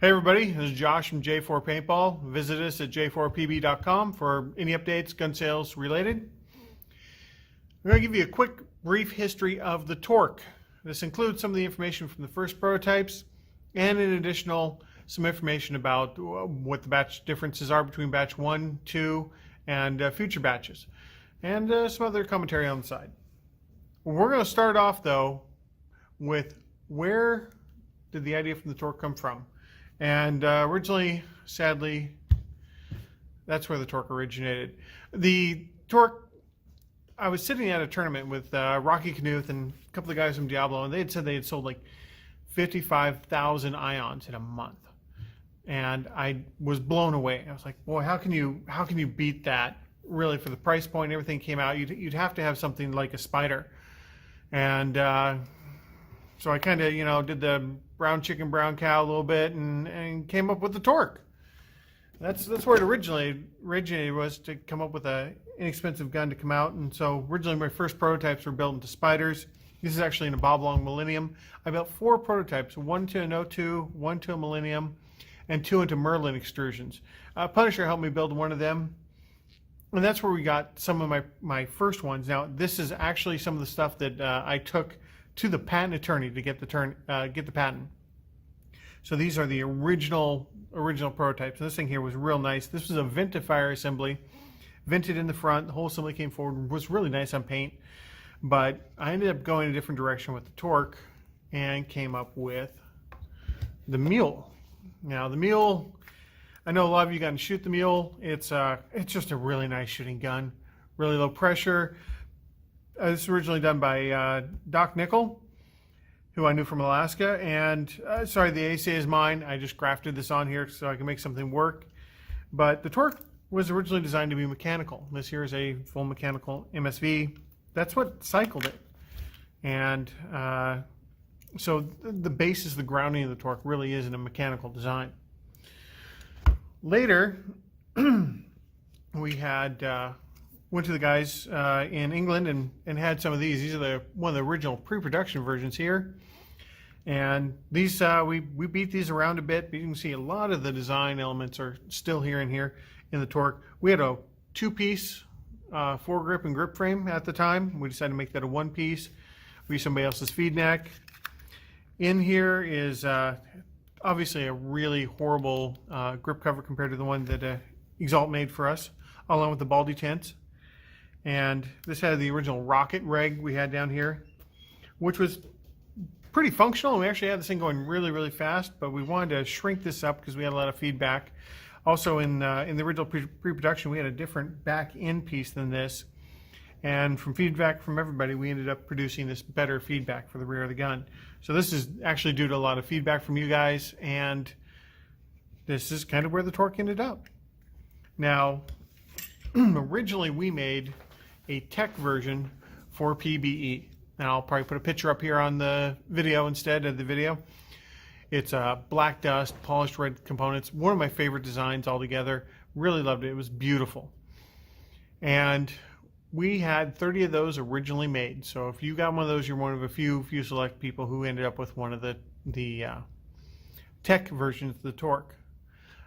Hey everybody, this is Josh from J4 Paintball. Visit us at j4pb.com for any updates gun sales related. I'm going to give you a quick brief history of the Torque. This includes some of the information from the first prototypes and in additional some information about what the batch differences are between batch 1, 2, and future batches, and some other commentary on the side. We're going to start off though with where did the idea from the Torque come from? And originally, sadly, that's where the Torque originated. The Torque, I was sitting at a tournament with Rocky Knuth and a couple of guys from Diablo, and they had said they had sold like 55,000 ions in a month. And I was blown away. I was like, boy, how can you beat that really for the price point and everything came out? You'd have to have something like a Spider. And so I kind of, did the brown chicken, brown cow a little bit and came up with the Torque. That's where it originated was to come up with an inexpensive gun to come out. And so originally my first prototypes were built into Spiders. This is actually in a Bob Long Millennium. I built 4 prototypes, 1 to an O2, 1 to a Millennium, and 2 into Merlin extrusions. Punisher helped me build one of them. And that's where we got some of my first ones. Now, this is actually some of the stuff that I took to the patent attorney to get the patent. So these are the original prototypes. And this thing here was real nice. This was a vented fire assembly, vented in the front. The whole assembly came forward. Was really nice on paint. But I ended up going a different direction with the Torque and came up with the Mule. Now the Mule, I know a lot of you got to shoot the Mule. It's just a really nice shooting gun, really low pressure. This was originally done by Doc Nickel, who I knew from Alaska. And sorry, the AC is mine. I just grafted this on here so I can make something work. But the Torque was originally designed to be mechanical. This here is a full mechanical MSV. That's what cycled it. And so the basis, the grounding of the Torque really is in a mechanical design. Later, we had went to the guys in England and had some of these. These are one of the original pre-production versions here. And these, we beat these around a bit, but you can see a lot of the design elements are still here in the Torque. We had a 2-piece foregrip and grip frame at the time. We decided to make that a 1-piece. We used somebody else's feed neck. In here is obviously a really horrible grip cover compared to the one that Exalt made for us, along with the Baldy tents. And this had the original rocket reg we had down here, which was pretty functional. We actually had this thing going really, really fast, but we wanted to shrink this up because we had a lot of feedback. Also, in the original pre-production, we had a different back end piece than this. And from feedback from everybody, we ended up producing this better feedback for the rear of the gun. So this is actually due to a lot of feedback from you guys, and this is kind of where the Torque ended up. Now, originally we made a tech version for PBE. And I'll probably put a picture up here on the video instead of the video. It's black dust, polished red components. One of my favorite designs altogether. Really loved it. It was beautiful. And we had 30 of those originally made. So if you got one of those, you're one of a few select people who ended up with one of the tech versions of the Torque.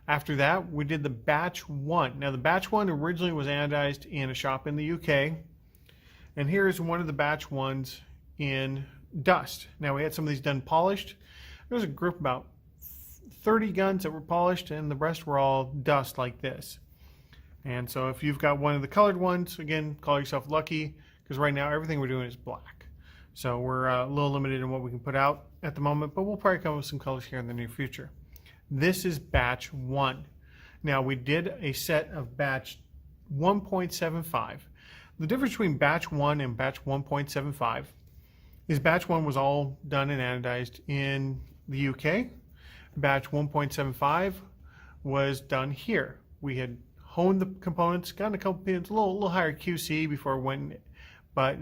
After that, we did the batch 1. Now the batch 1 originally was anodized in a shop in the UK. And here's one of the batch 1s in dust. Now we had some of these done polished. There was a group about 30 guns that were polished, and the rest were all dust like this. And so if you've got one of the colored ones, again, call yourself lucky, because right now everything we're doing is black. So we're a little limited in what we can put out at the moment, but we'll probably come up with some colors here in the near future. This is batch 1. Now we did a set of batch 1.75. The difference between batch 1 and batch 1.75 is batch 1 was all done and anodized in the UK. Batch 1.75 was done here. We had honed the components, gotten a couple pins, a little higher QC before I went, but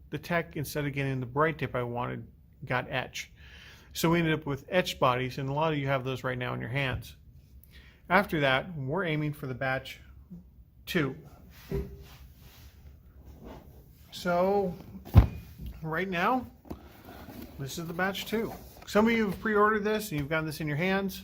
the tech, instead of getting the bright tip I wanted, got etch. So we ended up with etched bodies, and a lot of you have those right now in your hands. After that, we're aiming for the batch 2. So right now, this is the batch 2. Some of you have pre-ordered this and you've gotten this in your hands.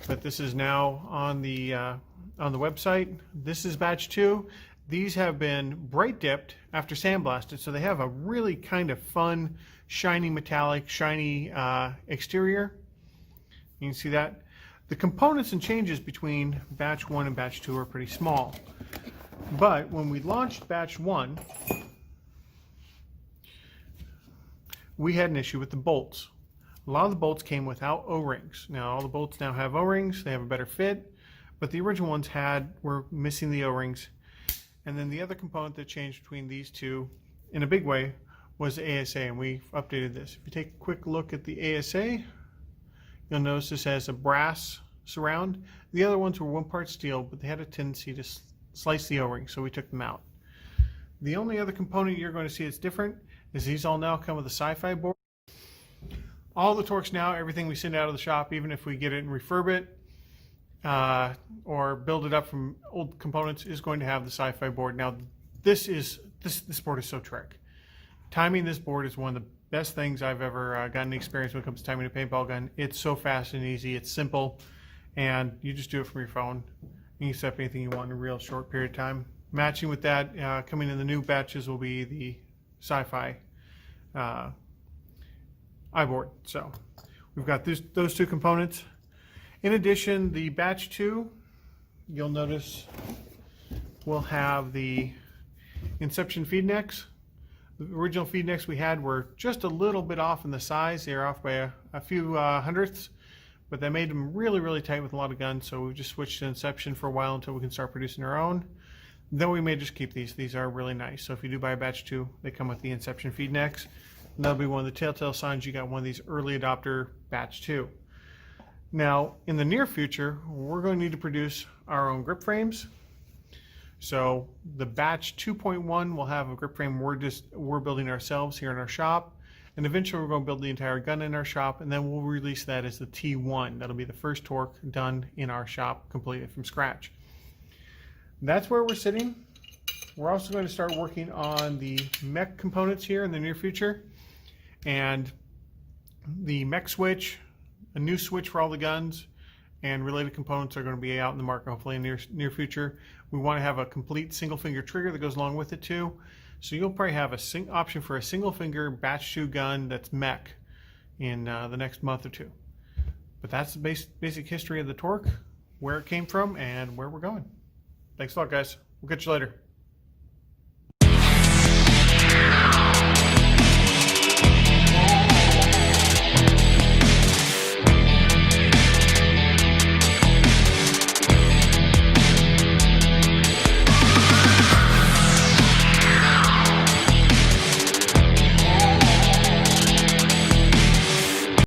but this is now on the website. This is batch 2. These have been bright dipped after sandblasted, so they have a really kind of fun, shiny metallic, shiny exterior. You can see that. The components and changes between batch 1 and batch 2 are pretty small. But when we launched batch 1, we had an issue with the bolts. A lot of the bolts came without O-rings. Now all the bolts now have O-rings, they have a better fit, but the original ones were missing the O-rings. And then the other component that changed between these two in a big way was the ASA, and we've updated this. If you take a quick look at the ASA, you'll notice this has a brass surround. The other ones were one part steel, but they had a tendency to slice the O-ring, so we took them out. The only other component you're going to see that's different is these all now come with a Sci-Fi board. All the Torx now, everything we send out of the shop, even if we get it and refurb it or build it up from old components, is going to have the Sci-Fi board. Now this board is so Trek. Timing this board is one of the best things I've ever gotten experience when it comes to timing a paintball gun. It's so fast and easy, it's simple, and you just do it from your phone. You can set up anything you want in a real short period of time. Matching with that, coming in the new batches will be the Sci-Fi iBoard. So we've got those two components. In addition, the batch 2, you'll notice will have the Inception feed necks. The original feed necks we had were just a little bit off in the size. They were off by a few hundredths, but that made them really, really tight with a lot of guns. So we've just switched to Inception for a while until we can start producing our own. Then we may just keep these. These are really nice. So if you do buy a batch 2, they come with the Inception feed necks. And that'll be one of the telltale signs you got one of these early adopter batch 2. Now, in the near future, we're going to need to produce our own grip frames. So the batch 2.1 will have a grip frame we're building ourselves here in our shop. And eventually we're going to build the entire gun in our shop, and then we'll release that as the T1. That'll be the first Torque done in our shop, completely from scratch. That's where we're sitting. We're also going to start working on the mech components here in the near future. And the mech switch, a new switch for all the guns, and related components are going to be out in the market hopefully in the near future. We want to have a complete single finger trigger that goes along with it too. So you'll probably have a option for a single finger batch 2 gun that's mech in the next month or two. But that's the basic history of the Torque, where it came from, and where we're going. Thanks a lot, guys. We'll catch you later.